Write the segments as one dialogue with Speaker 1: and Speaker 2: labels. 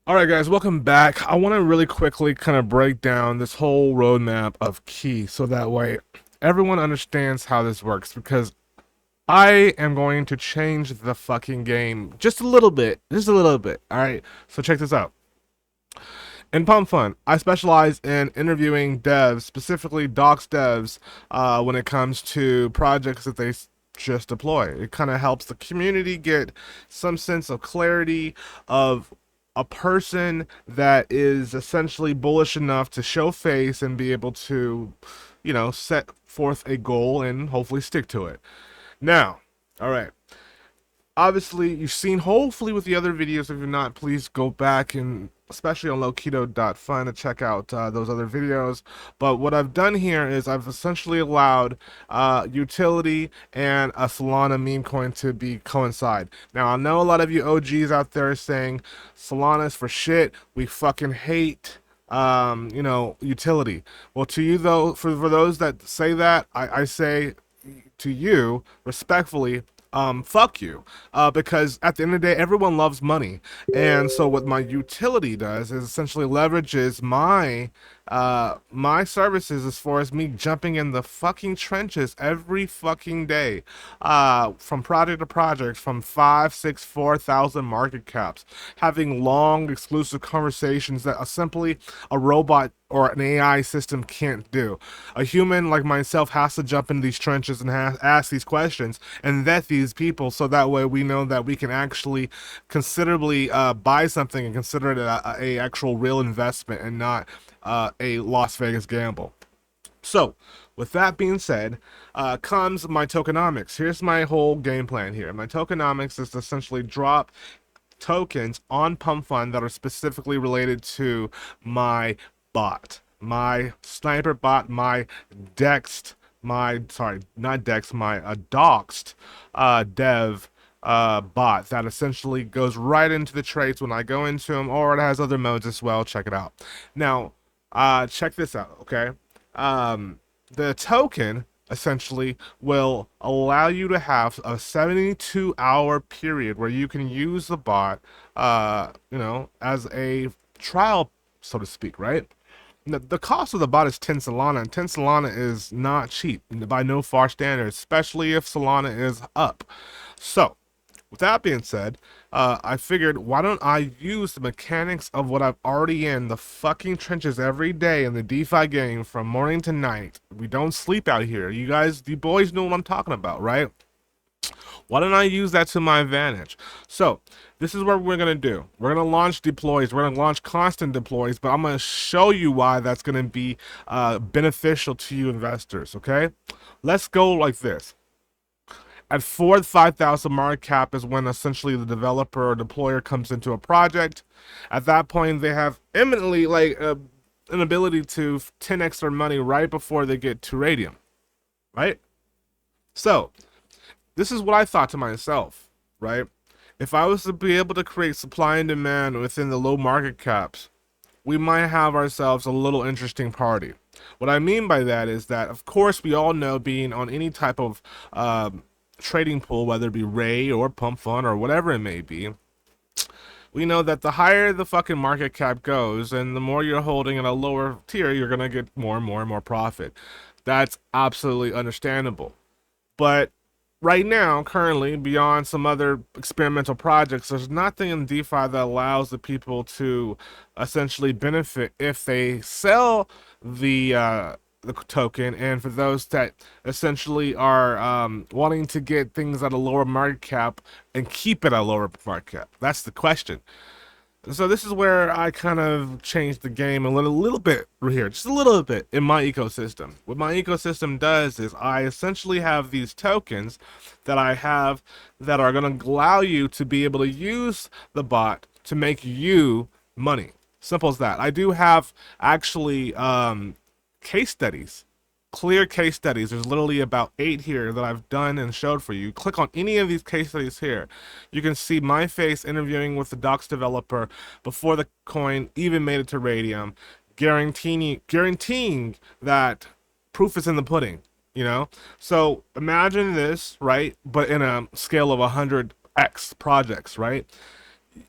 Speaker 1: All right, guys, welcome back. I want to really quickly kind of break down this whole roadmap of key so that way everyone understands how this works because I am going to change the fucking game just a little bit. Just a little bit. All right, so check this out. In PUMPFUN, I specialize in interviewing devs, specifically docs devs, when it comes to projects that they just deploy. It kind of helps the community get some sense of clarity of a person that is essentially bullish enough to show face and be able to, set forth a goal and hopefully stick to it. Now, all right, obviously you've seen hopefully with the other videos. If you're not, please go back and especially on loketo.fun to check out those other videos. But what I've done here is I've essentially allowed utility and a Solana meme coin to be coincide. Now I know a lot of you OGs out there saying Solana is for shit, we fucking hate utility. Well, to you though, for those that say that, I say to you respectfully, fuck you, because at the end of the day everyone loves money. And so what my utility does is essentially leverages my services as far as me jumping in the fucking trenches every fucking day, from project to project, from 5, 6, 4,000 market caps, having long exclusive conversations that are simply a robot or an AI system can't do. A human like myself has to jump in these trenches and ask these questions and vet these people so that way we know that we can actually considerably buy something and consider it a actual real investment and not a Las Vegas gamble. So, with that being said, comes my tokenomics. Here's my whole game plan here. My tokenomics is to essentially drop tokens on PUMPFUN that are specifically related to my bot, my sniper bot, my Dext, my sorry, not Dex, my doxed dev bot that essentially goes right into the traits when I go into them, or it has other modes as well. Check it out. Now, check this out, okay? The token essentially will allow you to have a 72-hour period where you can use the bot, as a trial, so to speak, right? The cost of the bot is 10 Solana, and 10 Solana is not cheap by no far standards, especially if Solana is up. So, with that being said, I figured why don't I use the mechanics of what I've already in the fucking trenches every day in the DeFi game from morning to night. We don't sleep out here. You guys, you boys know what I'm talking about, right? Why don't I use that to my advantage? So, this is what we're going to do. We're going to launch deploys. We're going to launch constant deploys, but I'm going to show you why that's going to be beneficial to you investors, okay? Let's go like this. At 4 to 5,000 market cap is when essentially the developer or deployer comes into a project. At that point, they have imminently an ability to 10x their money right before they get to Radium, right? So, this is what I thought to myself, right? If I was to be able to create supply and demand within the low market caps, we might have ourselves a little interesting party. What I mean by that is that, of course, we all know being on any type of trading pool, whether it be Ray or PUMPFUN or whatever it may be, we know that the higher the fucking market cap goes and the more you're holding in a lower tier, you're going to get more and more and more profit. That's absolutely understandable. But right now, currently, beyond some other experimental projects, there's nothing in DeFi that allows the people to essentially benefit if they sell the token, and for those that essentially are wanting to get things at a lower market cap and keep it at a lower market cap. That's the question. So this is where I kind of changed the game a little bit here, just a little bit in my ecosystem. What my ecosystem does is I essentially have these tokens that I have that are going to allow you to be able to use the bot to make you money. Simple as that. I do have actually case studies, clear case studies. There's literally about 8 here that I've done and showed for you. Click on any of these case studies here. You can see my face interviewing with the docs developer before the coin even made it to Radium, guaranteeing that proof is in the pudding, you know? So imagine this, right? But in a scale of 100x projects, right?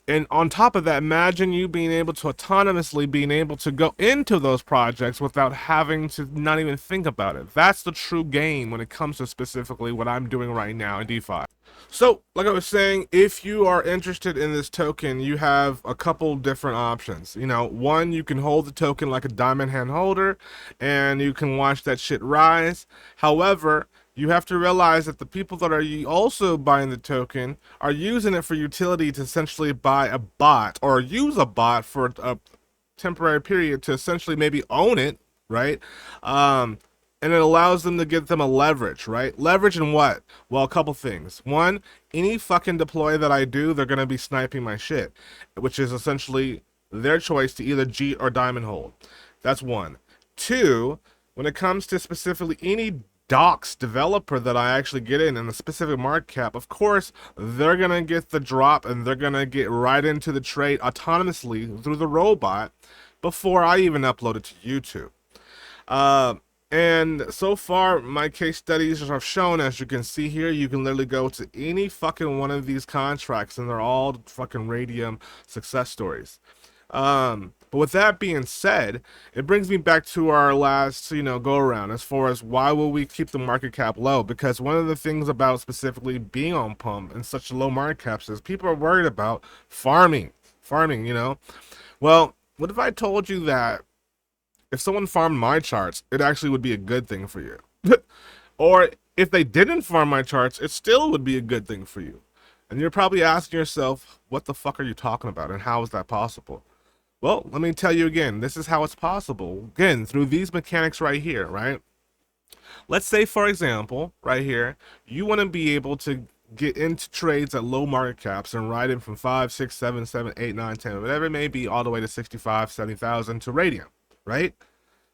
Speaker 1: And on top of that, imagine you being able to autonomously being able to go into those projects without having to not even think about it. That's the true gain when it comes to specifically what I'm doing right now in DeFi. So, like I was saying, if you are interested in this token, you have a couple different options. You know, one, you can hold the token like a diamond hand holder and you can watch that shit rise. However, you have to realize that the people that are also buying the token are using it for utility to essentially buy a bot or use a bot for a temporary period to essentially maybe own it, right? Um, and it allows them to give them a leverage, right? Leverage in what? Well, a couple things. One, any fucking deploy that I do, they're gonna be sniping my shit, which is essentially their choice to either G or diamond hold. That's one. Two, when it comes to specifically any docs developer that I actually get in a specific market cap, of course, they're gonna get the drop and they're gonna get right into the trade autonomously through the robot before I even upload it to YouTube. Uh, and so far, my case studies have shown, as you can see here, you can literally go to any fucking one of these contracts and they're all fucking Radium success stories. But with that being said, it brings me back to our last, go around as far as why will we keep the market cap low? Because one of the things about specifically being on Pump and such low market caps is people are worried about farming. Well, what if I told you that if someone farmed my charts, it actually would be a good thing for you? Or if they didn't farm my charts, it still would be a good thing for you. And you're probably asking yourself, what the fuck are you talking about and how is that possible? Well, let me tell you again, this is how it's possible. Again, through these mechanics right here, right? Let's say, for example, right here, you want to be able to get into trades at low market caps and ride in from 5, 6, 7, 7, 8, 9, 10, whatever it may be, all the way to 65, 70,000 to Radium, right?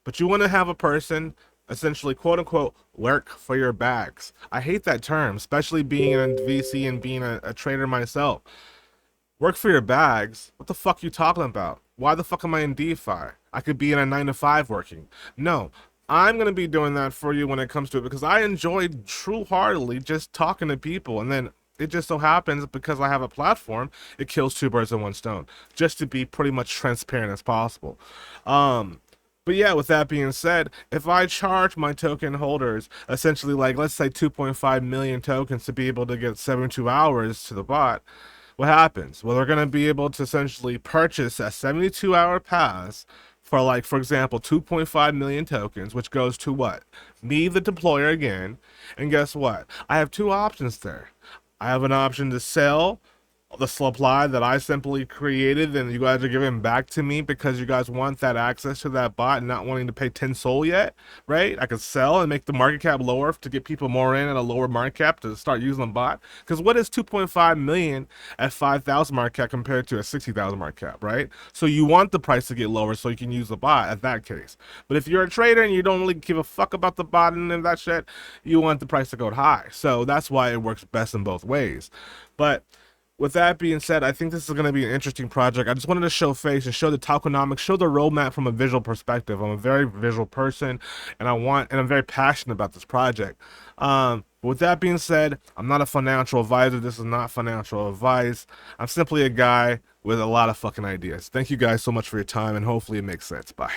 Speaker 1: But you want to have a person essentially, quote unquote, work for your bags. I hate that term, especially being in VC and being a trader myself. Work for your bags? What the fuck you talking about? Why the fuck am I in DeFi? I could be in a 9 to 5 working. No, I'm going to be doing that for you when it comes to it because I enjoy true heartedly just talking to people. And then it just so happens because I have a platform, it kills two birds with one stone. Just to be pretty much transparent as possible. But yeah, with that being said, if I charge my token holders essentially like, let's say 2.5 million tokens to be able to get 72 hours to the bot, what happens? Well, they're going to be able to essentially purchase a 72-hour pass for, like, for example, 2.5 million tokens, which goes to what? Me, the deployer, again. And guess what? I have two options there. I have an option to sell the supply that I simply created and you guys are giving back to me because you guys want that access to that bot and not wanting to pay 10 SOL yet, right? I could sell and make the market cap lower to get people more in at a lower market cap to start using the bot. Because what is 2.5 million at 5,000 market cap compared to a 60,000 market cap, right? So you want the price to get lower so you can use the bot at that case. But if you're a trader and you don't really give a fuck about the bot and that shit, you want the price to go high. So that's why it works best in both ways. But with that being said, I think this is going to be an interesting project. I just wanted to show face and show the tokenomics, show the roadmap from a visual perspective. I'm a very visual person, and I'm very passionate about this project. With that being said, I'm not a financial advisor. This is not financial advice. I'm simply a guy with a lot of fucking ideas. Thank you guys so much for your time, and hopefully it makes sense. Bye.